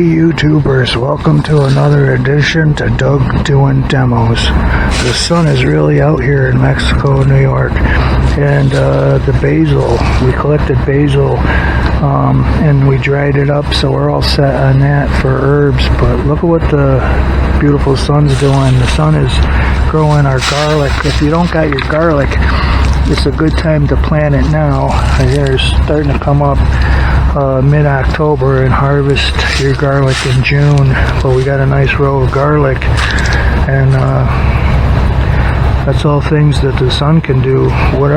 Hey YouTubers, welcome to another edition to Doug Doing Demos. The sun is really out here in Mexico, New York, and the basil, we collected basil and we dried it up, so we're all set on that for herbs. But look at what the beautiful sun's doing. The sun is growing our garlic. If you don't got your garlic, it's a good time to plant it now. It's starting to come up mid-October, and harvest your garlic in June. But we got a nice row of garlic, and that's all things that the sun can do. What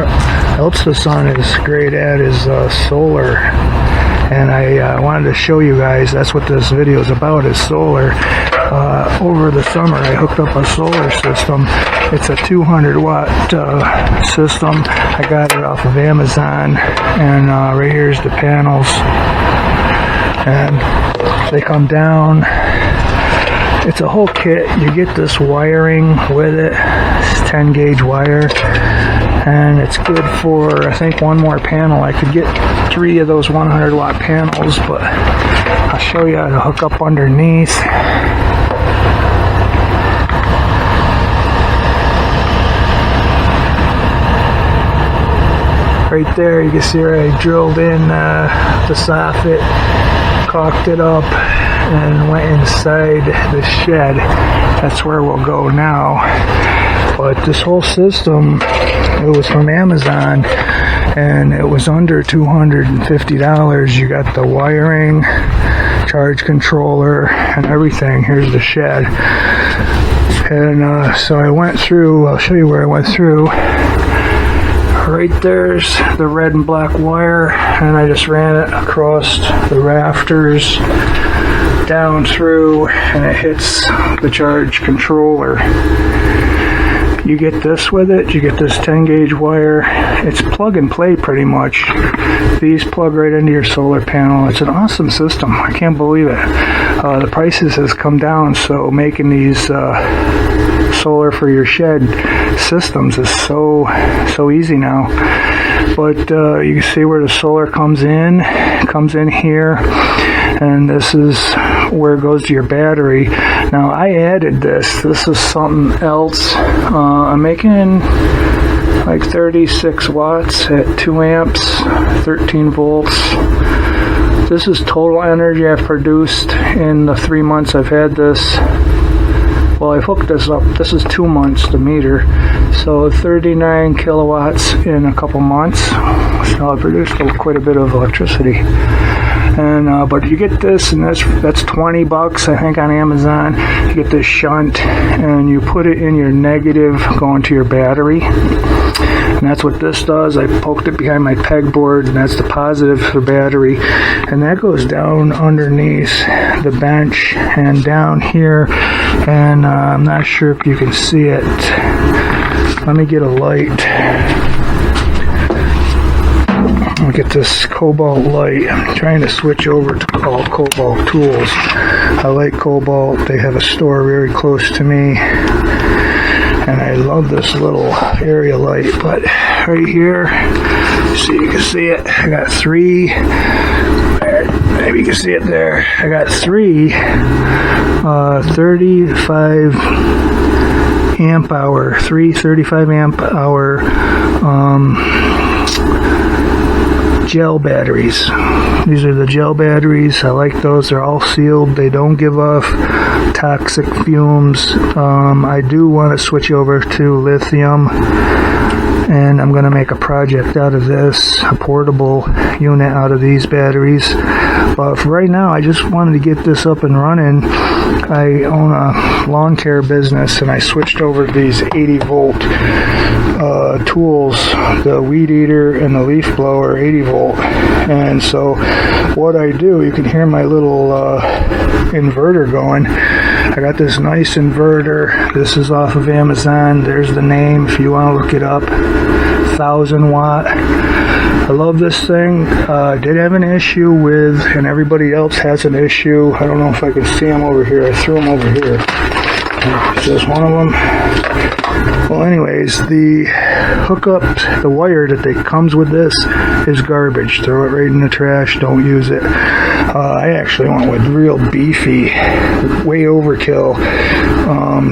else the sun is great at is solar, and I wanted to show you guys. That's what this video is about, is solar. Over the summer I hooked up a solar system. It's a 200 watt system. I got it off of Amazon, and right here's the panels, and they come down. It's a whole kit. You get this wiring with it. It's 10 gauge wire, and it's good for, I think, one more panel. I could get 3 of those 100 watt panels, but I'll show you how to hook up underneath. Right there, you can see where I drilled in the soffit, caulked it up, and went inside the shed. That's where we'll go now. But this whole system, it was from Amazon, and it was under $250. You got the wiring, charge controller, and everything. Here's the shed. And so I went through, I'll show you where I went through. Right there's the red and black wire, and I just ran it across the rafters, down through, and it hits the charge controller. You get this with it, you get this 10 gauge wire. It's plug and play pretty much. These plug right into your solar panel. It's an awesome system. I can't believe it. The prices has come down, so making these solar for your shed systems is so easy now. But you can see where the solar comes in here, and this is where it goes to your battery. Now I added this is something else. I'm making like 36 watts at 2 amps, 13 volts. This is total energy I've produced in the 3 months I've had this. Well, I've hooked this up. This is 2 months, the meter. So 39 kilowatts in a couple months. So I've produced quite a bit of electricity. And but you get this, and that's $20, I think, on Amazon. You get this shunt, and you put it in your negative going to your battery. And that's what this does. I poked it behind my pegboard, and that's the positive for battery. And that goes down underneath the bench and down here. And I'm not sure if you can see it. Let me get a light. I'll get this Cobalt light. I'm trying to switch over to Cobalt tools. I like Cobalt. They have a store very close to me, and I love this little area light. But right here, so you can see it, I got 3. Maybe you can see it there. I got 3 35 amp hour, 3 35 amp hour gel batteries. These are the gel batteries. I like those. They're all sealed. They don't give off toxic fumes. I do want to switch over to lithium, and I'm going to make a project out of this, a portable unit out of these batteries. But for right now, I just wanted to get this up and running. I own a lawn care business, and I switched over to these 80 volt tools, the weed eater and the leaf blower, 80 volt. And so what I do, you can hear my little inverter going. I got this nice inverter. This is off of Amazon. There's the name if you want to look it up. 1000 watt. I love this thing. I did have an issue with, and everybody else has an issue. I don't know if I can see them over here. I threw them over here. Is this one of them? Well, anyways, the hookup, the wire that comes with this is garbage. Throw it right in the trash. Don't use it. I actually went with real beefy, way overkill.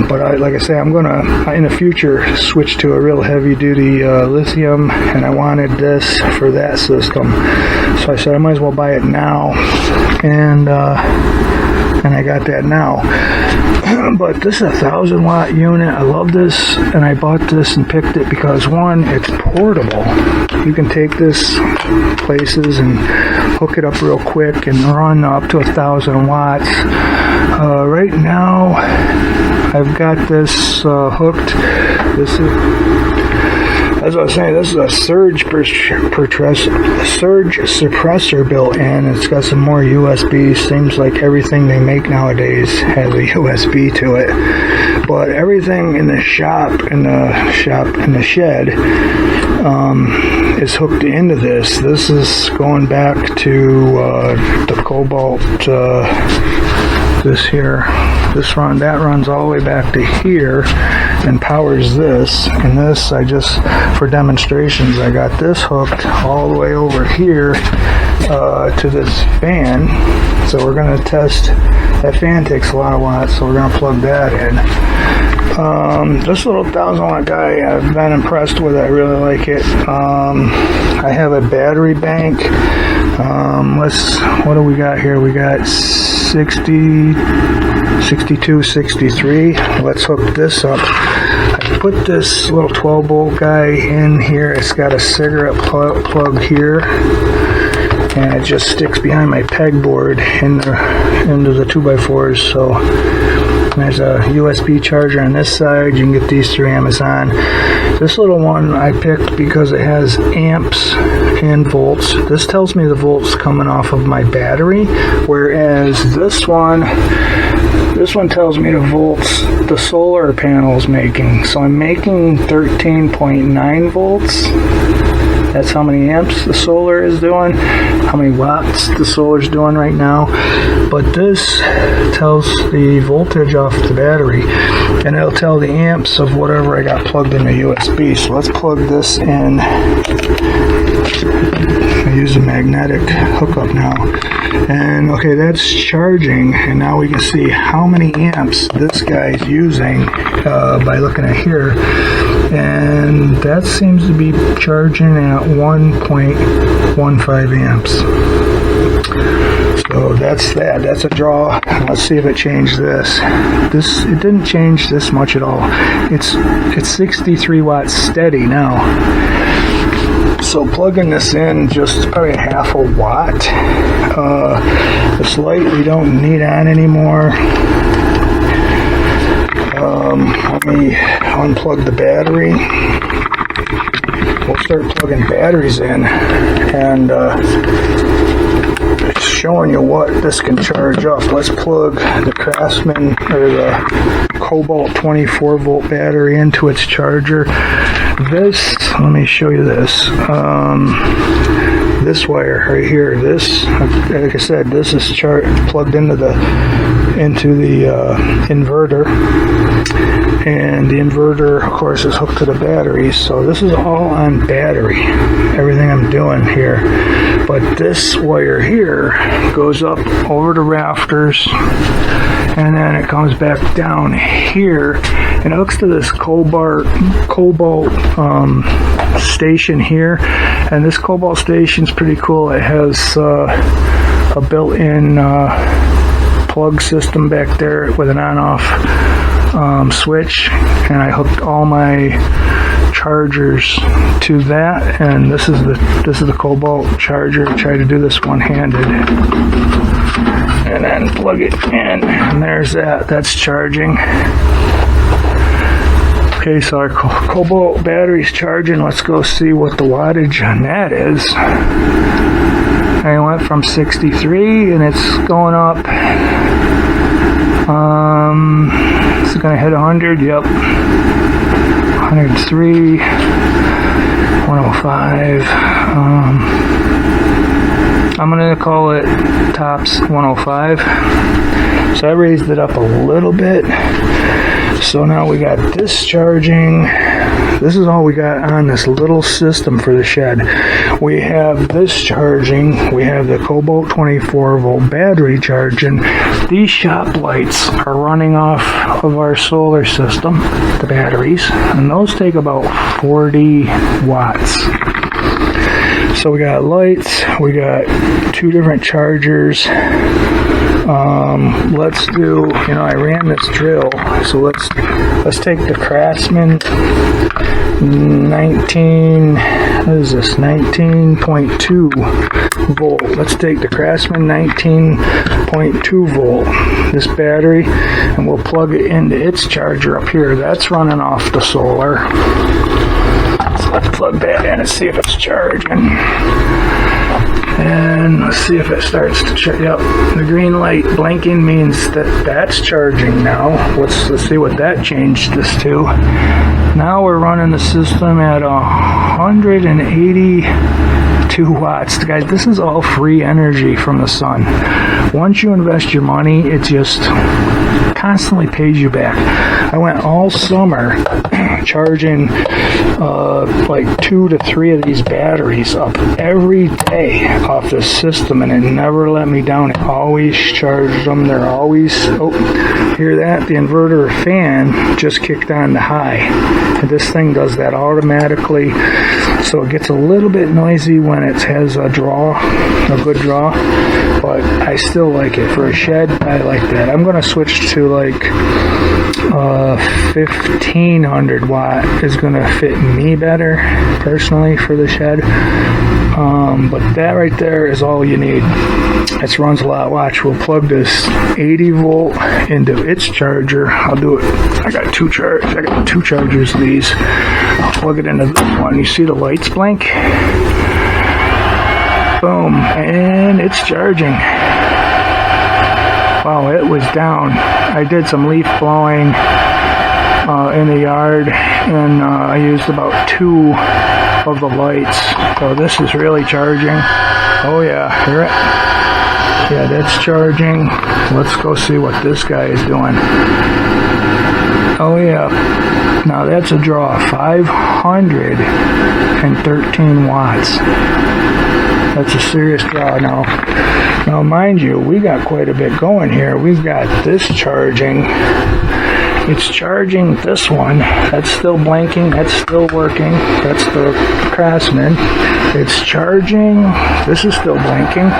But like I say, I'm gonna in the future switch to a real heavy-duty lithium, and I wanted this for that system. So I said I might as well buy it now, and I got that now. But this is a 1,000-watt unit. I love this, and I bought this and picked it because, one, it's portable. You can take this places and hook it up real quick and run up to 1,000 watts. Right now, I've got this hooked. This is, as I was saying, this is a surge suppressor built in. It's got some more USB. Seems like everything they make nowadays has a USB to it. But everything in the in the shed, is hooked into this. This is going back to the Cobalt. That runs all the way back to here and powers this. And this, for demonstrations, I got this hooked all the way over here to this fan. So we're going to test. That fan takes a lot of watts, so we're going to plug that in. This little 1,000-watt guy, I've been impressed with it. I really like it. I have a battery bank. What do we got here? We got 60, 62, 63. Let's hook this up. I put this little 12-volt guy in here. It's got a cigarette plug here, and it just sticks behind my pegboard into the 2x4s. So there's a USB charger on this side. You can get these through Amazon. This little one I picked because it has amps and volts. This tells me the volts coming off of my battery, whereas this one tells me the volts the solar panel is making. So I'm making 13.9 volts. That's how many amps the solar is doing, how many watts the solar is doing right now. But this tells the voltage off the battery, and it'll tell the amps of whatever I got plugged in the USB. So let's plug this in. I use a magnetic hookup now. And okay, that's charging, and now we can see how many amps this guy is using by looking at here. And that seems to be charging at 1.15 amps. So that's that. That's a draw. Let's see if it changed this. It didn't change this much at all. It's 63 watts steady now. So plugging this in, just probably half a watt. This light we don't need on anymore. Let me unplug the battery. We'll start plugging batteries in, and it's showing you what this can charge up. Let's plug the Craftsman or the Cobalt 24-volt battery into its charger. Let me show you this. This wire right here, like I said, this is plugged into the inverter, and the inverter, of course, is hooked to the battery. So this is all on battery, everything I'm doing here. But this wire here goes up over the rafters, and then it comes back down here, and it hooks to this Cobalt station here. And this Cobalt station's pretty cool. It has a built-in plug system back there with an on-off switch, and I hooked all my chargers to that. And this is the Cobalt charger. I try to do this one-handed, and then plug it in, and there's that. That's charging. Okay, so our Cobalt battery's charging. Let's go see what the wattage on that is. I went from 63, and it's going up. It's going to hit 100. Yep. 103. 105. I'm going to call it tops 105. So I raised it up a little bit. So now we got discharging. This is all we got on this little system for the shed. We have this charging. We have the Cobalt 24 volt battery charging. These shop lights are running off of our solar system, the batteries, and those take about 40 watts. So we got lights, we got 2 different chargers. Let's do, I ran this drill, so let's take the Craftsman 19.2 volt. Let's take the Craftsman 19.2 volt, this battery, and we'll plug it into its charger up here. That's running off the solar. So let's plug that in and see if it's charging. And let's see if it starts to charge. Yep, the green light blinking means that that's charging now. Let's see what that changed this to. Now we're running the system at 182 watts. Guys, this is all free energy from the sun. Once you invest your money, it just constantly pays you back. I went all summer charging like 2 to 3 of these batteries up every day off the system, and it never let me down. It always charged them. They're always, hear that? The inverter fan just kicked on the high. And this thing does that automatically, so it gets a little bit noisy when it has a good draw, but I still like it. For a shed, I like that. I'm going to switch to like 1500 watt is going to fit me better personally for the shed. But that right there is all you need. It runs a lot. Watch, we'll plug this 80 volt into its charger. I'll do it. I got two chargers of these. I'll plug it into this one. You see the lights blink? Boom, and it's charging. Wow, it was down. I did some leaf blowing in the yard, and I used about 2 of the lights. So this is really charging. Oh yeah, hear it? Yeah, that's charging. Let's go see what this guy is doing. Oh yeah, now that's a draw, 513 watts. That's a serious draw. Now mind you, we got quite a bit going here. We've got this charging. It's charging this one. That's still blinking. That's still working. That's the Craftsman. It's charging. This is still blinking.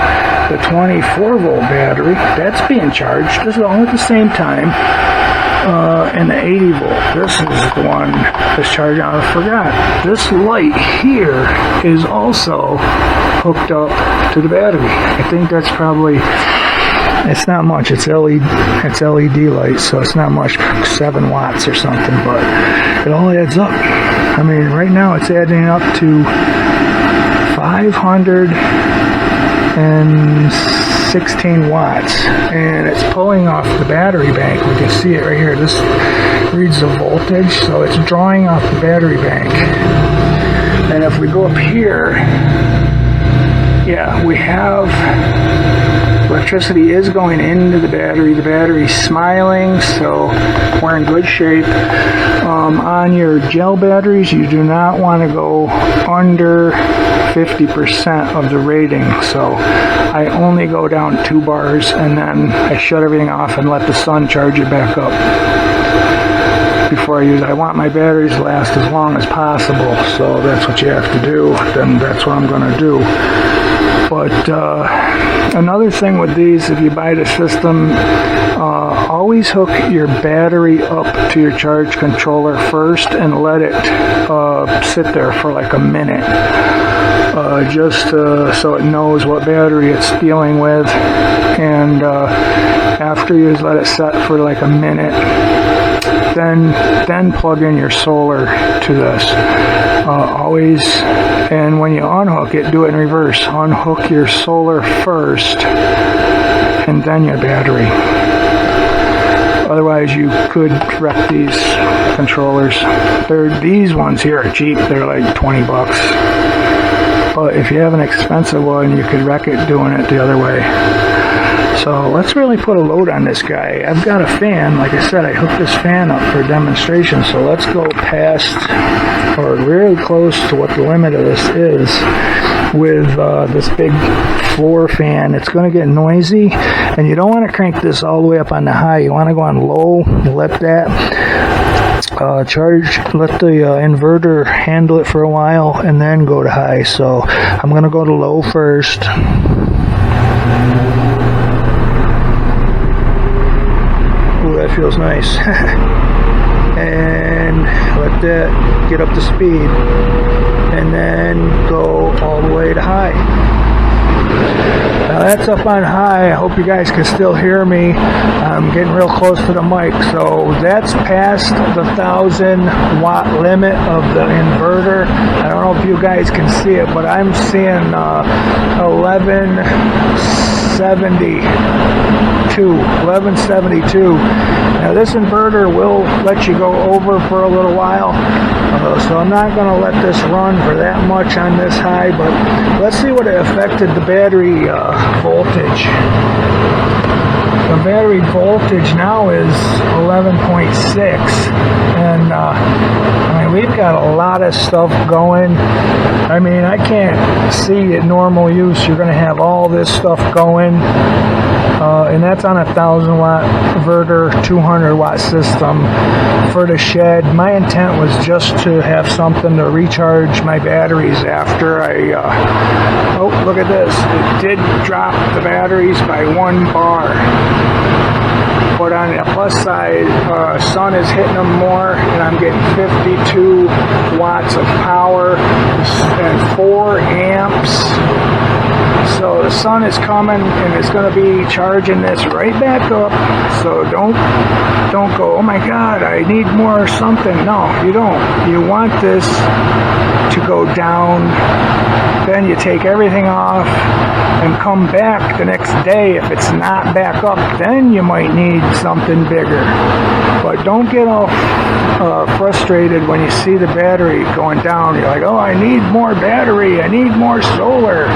The 24 volt battery, that's being charged. This is all at the same time. And the 80 volt, this is the one that's charging. I forgot. This light here is also hooked up to the battery. I think that's probably, it's not much. It's LED light, so it's not much, 7 watts or something, but it all adds up. I mean, right now it's adding up to 516 watts, and it's pulling off the battery bank. We can see it right here. This reads the voltage, so it's drawing off the battery bank. And if we go up here, yeah, we have electricity is going into the battery. The battery's smiling, so we're in good shape. On your gel batteries, you do not want to go under 50% of the rating, so I only go down 2 bars, and then I shut everything off and let the sun charge it back up before I use it. I want my batteries to last as long as possible, so that's what you have to do. Then that's what I'm going to do. But another thing with these, if you buy the system, always hook your battery up to your charge controller first and let it sit there for like a minute, just so it knows what battery it's dealing with. And after you let it set for like a minute, then plug in your solar to this. Always, and when you unhook it, do it in reverse. Unhook your solar first, and then your battery. Otherwise, you could wreck these controllers. These ones here are cheap. They're like 20 bucks. But if you have an expensive one, you could wreck it doing it the other way. So let's really put a load on this guy. I've got a fan. Like I said, I hooked this fan up for demonstration. So let's go past or really close to what the limit of this is with this big floor fan. It's going to get noisy, and you don't want to crank this all the way up on the high. You want to go on low, let that let the inverter handle it for a while, and then go to high. So I'm going to go to low first. Ooh, that feels nice. And let that get up to speed, and then go all the way to high. Now that's up on high. I hope you guys can still hear me. I'm getting real close to the mic. So that's past the 1,000 watt limit of the inverter. I don't know if you guys can see it, but I'm seeing 1172. Now this inverter will let you go over for a little while, so I'm not going to let this run for that much on this high, but let's see what it affected the battery voltage. The battery voltage now is 11.6, and I mean, we've got a lot of stuff going. I mean, I can't see at normal use you're going to have all this stuff going. And that's on a 1,000 watt inverter, 200 watt system for the shed. My intent was just to have something to recharge my batteries after I, oh, look at this. It did drop the batteries by 1 bar. But on the plus side, sun is hitting them more, and I'm getting 52 watts of power and 4 amps. So the sun is coming, and it's going to be charging this right back up. So don't go, oh my God, I need more something. No, you don't. You want this to go down. Then you take everything off and come back the next day. If it's not back up, then you might need something bigger. But don't get all frustrated when you see the battery going down. You're like, oh, I need more battery. I need more solar.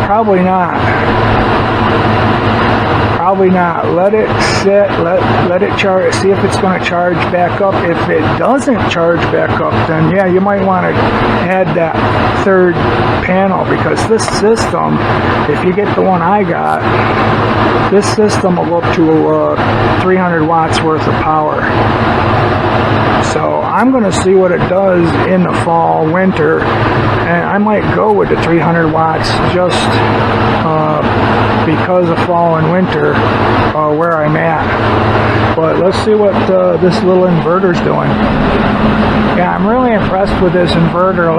Probably not. Probably not. Let it sit, let it charge, see if it's going to charge back up. If it doesn't charge back up, then yeah, you might want to add that third panel, because this system, if you get the one I got, this system will go up to 300 watts worth of power. So I'm going to see what it does in the fall, winter, and I might go with the 300 watts just because of fall and winter where I'm at. But let's see what this little inverter's doing. Yeah, I'm really impressed with this inverter.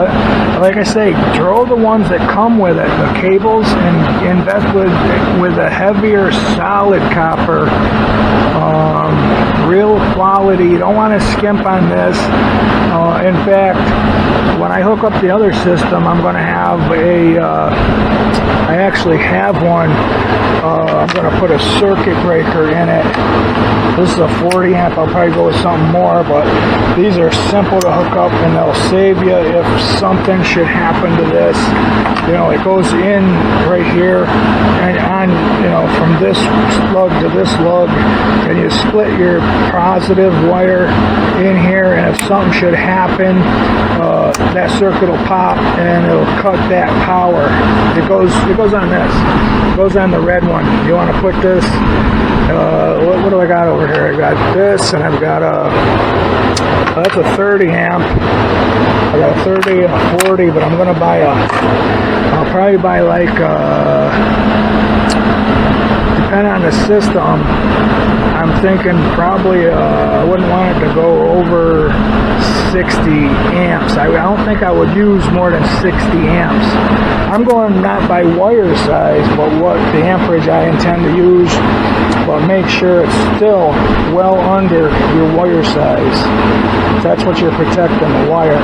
Like I say, throw the ones that come with it, the cables, and invest with a heavier solid copper. Real quality. You don't want to skimp on this. In fact, when I hook up the other system, I'm going to have I actually have one. I'm going to put a circuit breaker in it. This is a 40 amp. I'll probably go with something more, but these are simple to hook up, and they'll save you if something should happen to this. You know, it goes in right here and on, you know, from this lug to this lug, and you split your positive wire in here, and if something should happen, that circuit will pop and it'll cut that power. It goes on this. It goes on the red one. You want to put this, what do I got over here? I got this, and I've got that's a 30 amp. I got a 30 and a 40, but I'm going to buy I'll probably buy like, depending on the system, I'm thinking probably, I wouldn't want it to go over 60 amps. I don't think I would use more than 60 amps. I'm going not by wire size, but what the amperage I intend to use, but make sure it's still well under your wire size. That's what you're protecting, the wire.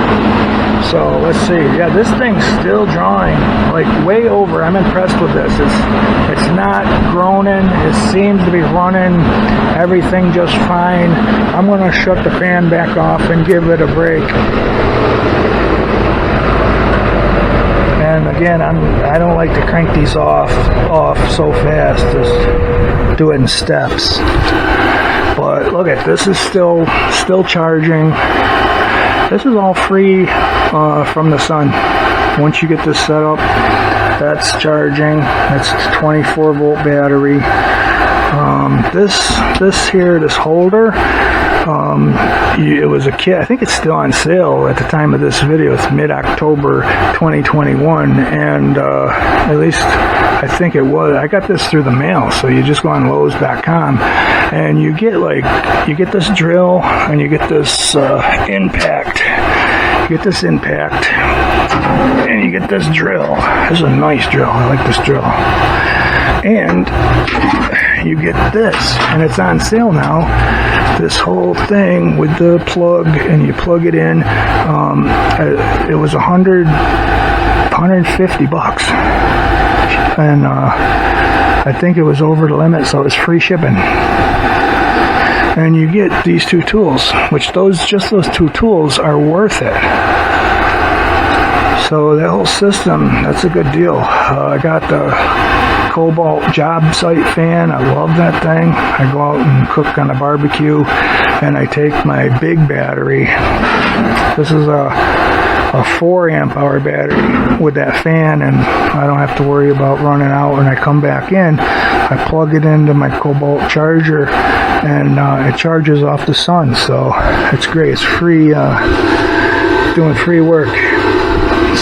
So let's see. Yeah, this thing's still drawing like way over. I'm impressed with this. It's not groaning. It seems to be running everything just fine. I'm going to shut the fan back off and give it a break. And again, I don't like to crank these off so fast. Just do it in steps. But look at this, is still charging. This is all free from the sun. Once you get this set up, that's charging. That's a 24 volt battery. This holder, it was a kit. I think it's still on sale at the time of this video. It's mid-October 2021, and at least I think it was. I got this through the mail, so you just go on Lowe's.com, and you get this drill, and you get this impact. You get this impact, and you get this drill. This is a nice drill. I like this drill. And you get this, and it's on sale now. This whole thing with the plug, and you plug it in. It was $150, and I think it was over the limit, so it was free shipping. And you get these two tools, which those two tools are worth it. So that whole system, that's a good deal. I got the Cobalt job site fan. I love that thing. I go out and cook on a barbecue, and I take my big battery. This is a 4 amp hour battery with that fan, and I don't have to worry about running out. When I come back in, I plug it into my Cobalt charger, and it charges off the sun. So it's great. It's free, doing free work.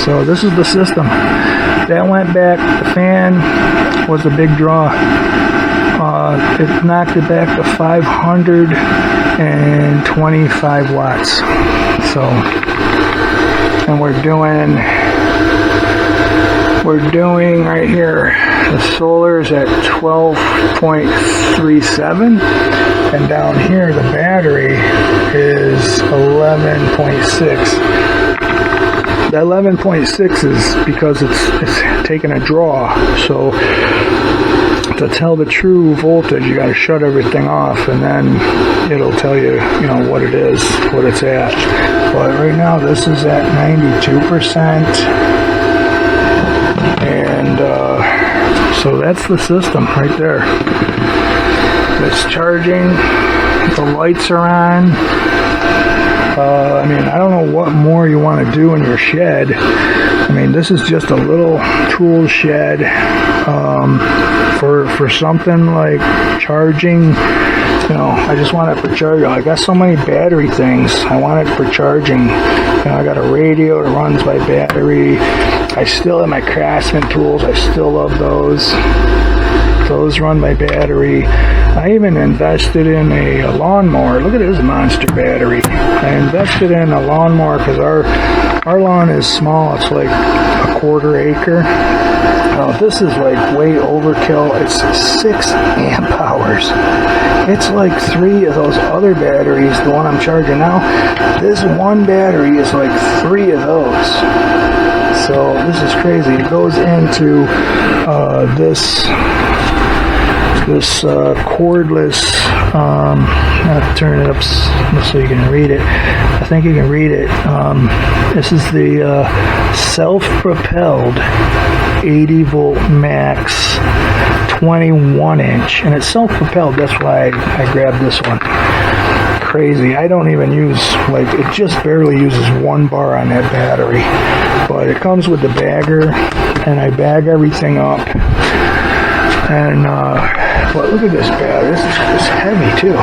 So this is the system. That went back. The fan was a big draw. It knocked it back to 525 watts. So, and we're doing right here. The solar is at 12.37, and down here the battery is 11.6. The 11.6 is because it's taking a draw. So to tell the true voltage, you got to shut everything off, and then it'll tell you, what it is, what it's at. But right now this is at 92%, and so that's the system right there. It's charging. The lights are on. I don't know what more you want to do in your shed. This is just a little tool shed for something like charging. I just want it for charging. I got so many battery things. I want it for charging. I got a radio that runs by battery. I still have my Craftsman tools. I still love those. Those run by battery. I even invested in a lawnmower. Look at this monster battery. I invested in a lawnmower because our lawn is small. It's like a quarter acre. This is like way overkill. It's 6 amp hours. It's like 3 of those other batteries, the one I'm charging now. This one battery is like 3 of those. So this is crazy. It goes into this cordless, I'll turn it up so you can read it. I think you can read it. This is the self-propelled 80 volt max 21 inch, and it's self-propelled. That's why I grabbed this one. Crazy. I don't even use, it just barely uses 1 bar on that battery, but it comes with the bagger, and I bag everything up. And but look at this battery. This is heavy too.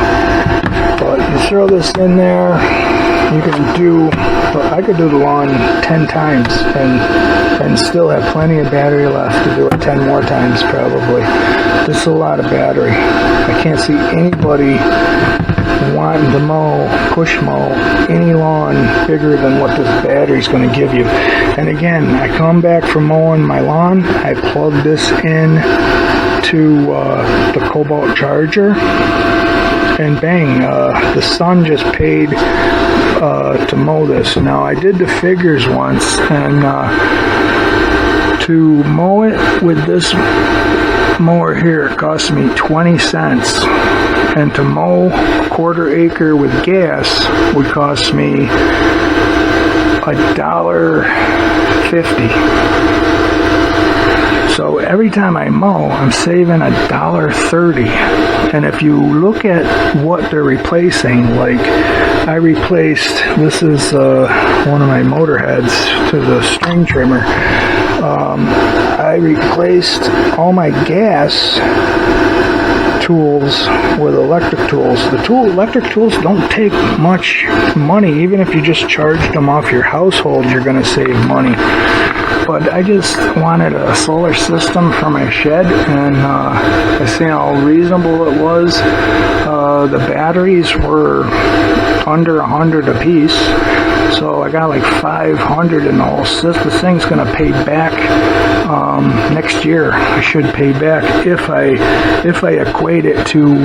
But you throw this in there, you can do. I could do the lawn 10 times and still have plenty of battery left to do it 10 more times probably. This is a lot of battery. I can't see anybody wanting to push mow any lawn bigger than what this battery is going to give you. And again, I come back from mowing my lawn, I plug this in to the Cobalt charger, and bang, the sun just paid to mow this. Now I did the figures once, and to mow it with this mower here, it cost me 20 cents, and to mow a quarter acre with gas would cost me $1.50. So every time I mow, I'm saving $1.30. And if you look at what they're replacing, like I replaced, this is one of my motor heads to the string trimmer. I replaced all my gas tools with electric tools. Electric tools don't take much money. Even if you just charged them off your household, you're going to save money. But I just wanted a solar system for my shed, and I seen how reasonable it was. The batteries were under 100 a piece, so I got like 500 in the whole system. This thing's going to pay back next year. I should pay back if I equate it to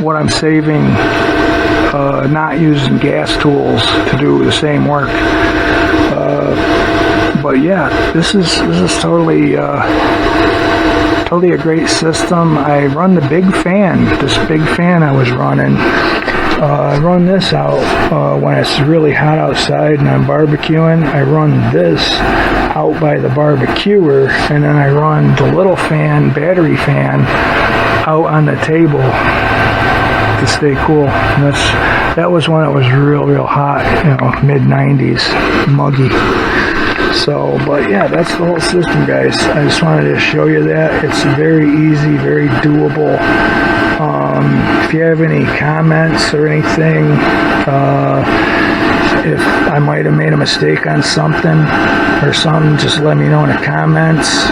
what I'm saving not using gas tools to do the same work. But yeah, this is totally a great system. I run the big fan. This big fan I was running. I run this out when it's really hot outside and I'm barbecuing. I run this out by the barbecuer, and then I run the little fan, battery fan, out on the table to stay cool. And that was when it was real hot, mid-90s, muggy. So, but yeah, that's the whole system, guys. I just wanted to show you that. It's very easy, very doable. If you have any comments or anything, if I might have made a mistake on something or something, just let me know in the comments.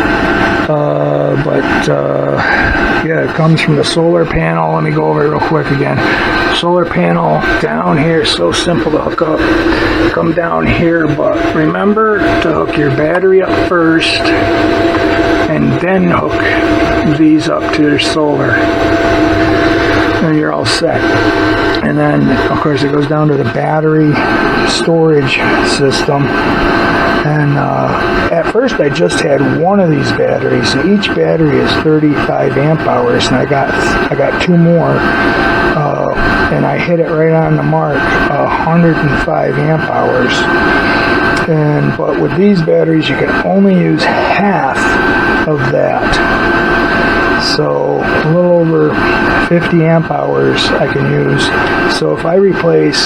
Yeah, it comes from the solar panel. Let me go over it real quick again. Solar panel down here, so simple to hook up. Come down here, but remember to hook your battery up first and then hook these up to your solar. And you're all set. And then, of course, it goes down to the battery storage system. And at first I just had one of these batteries. So each battery is 35 amp hours, and I got two more. And I hit it right on the mark, 105 amp hours. But with these batteries, you can only use half of that. So a little over 50 amp hours I can use. So if I replace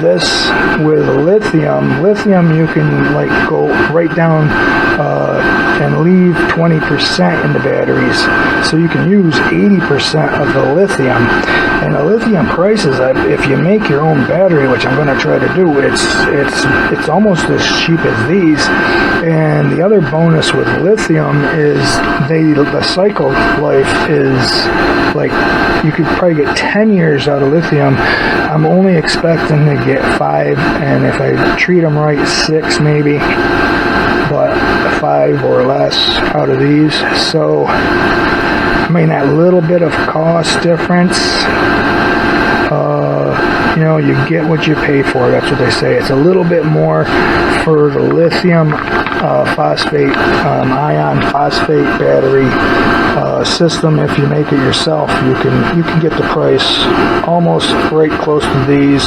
this with lithium you can like go right down and leave 20% in the batteries. So you can use 80% of the lithium. And the lithium prices, if you make your own battery, which I'm going to try to do, it's almost as cheap as these. And the other bonus with lithium is the cycle life is like, you could probably get 10 years out of lithium. I'm only expecting to get 5, and if I treat them right, 6 maybe, but 5 or less out of these. So I mean, that little bit of cost difference, you get what you pay for. That's what they say. It's a little bit more for the lithium phosphate, ion phosphate battery system. If you make it yourself, you can get the price almost right close to these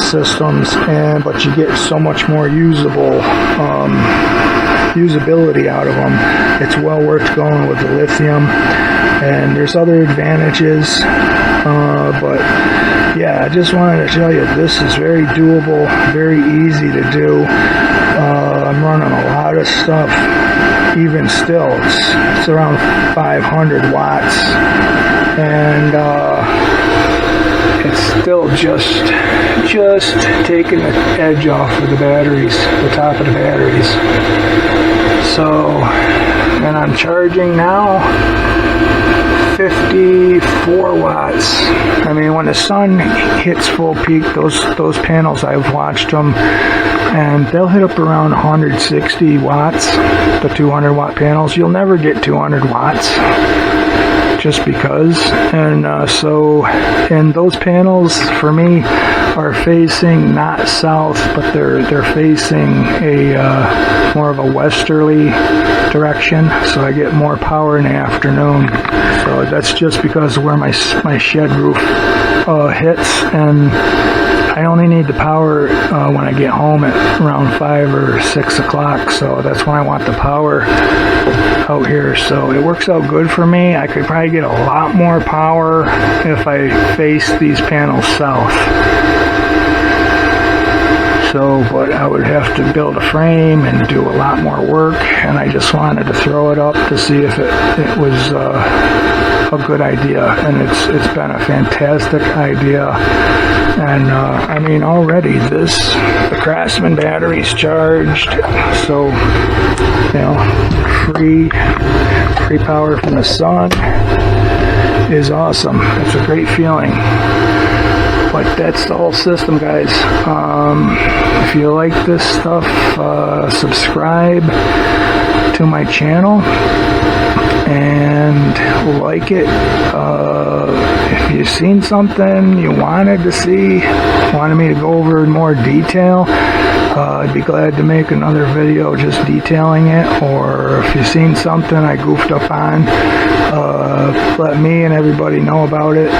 systems, but you get so much more usability out of them. It's well worth going with the lithium, and there's other advantages, but yeah, I just wanted to show you this is very doable, very easy to do. I'm running a lot of stuff. Even still, it's around 500 watts, and it's still just taking the edge off of the batteries, the top of the batteries. So, and I'm charging now 54 watts. I mean, when the sun hits full peak, those panels, I've watched them, and they'll hit up around 160 watts, the 200 watt panels. You'll never get 200 watts. Just because. And and those panels for me are facing not south, but they're facing a more of a westerly direction, so I get more power in the afternoon. So that's just because of where my shed roof hits, and I only need the power when I get home at around 5 or 6 o'clock, so that's when I want the power out here. So it works out good for me. I could probably get a lot more power if I face these panels south. So, but I would have to build a frame and do a lot more work, and I just wanted to throw it up to see if it was a good idea, and it's been a fantastic idea. And I mean, already the Craftsman battery's charged, so you know, free power from the sun is awesome. It's a great feeling. But that's the whole system, guys. If you like this stuff, subscribe to my channel and like it. If you've seen something you wanted me to go over in more detail, I'd be glad to make another video just detailing it. Or if you've seen something I goofed up on, let me and everybody know about it.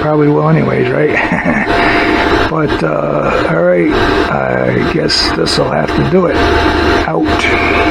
Probably will anyways, right? But alright, I guess this will have to do it. Out.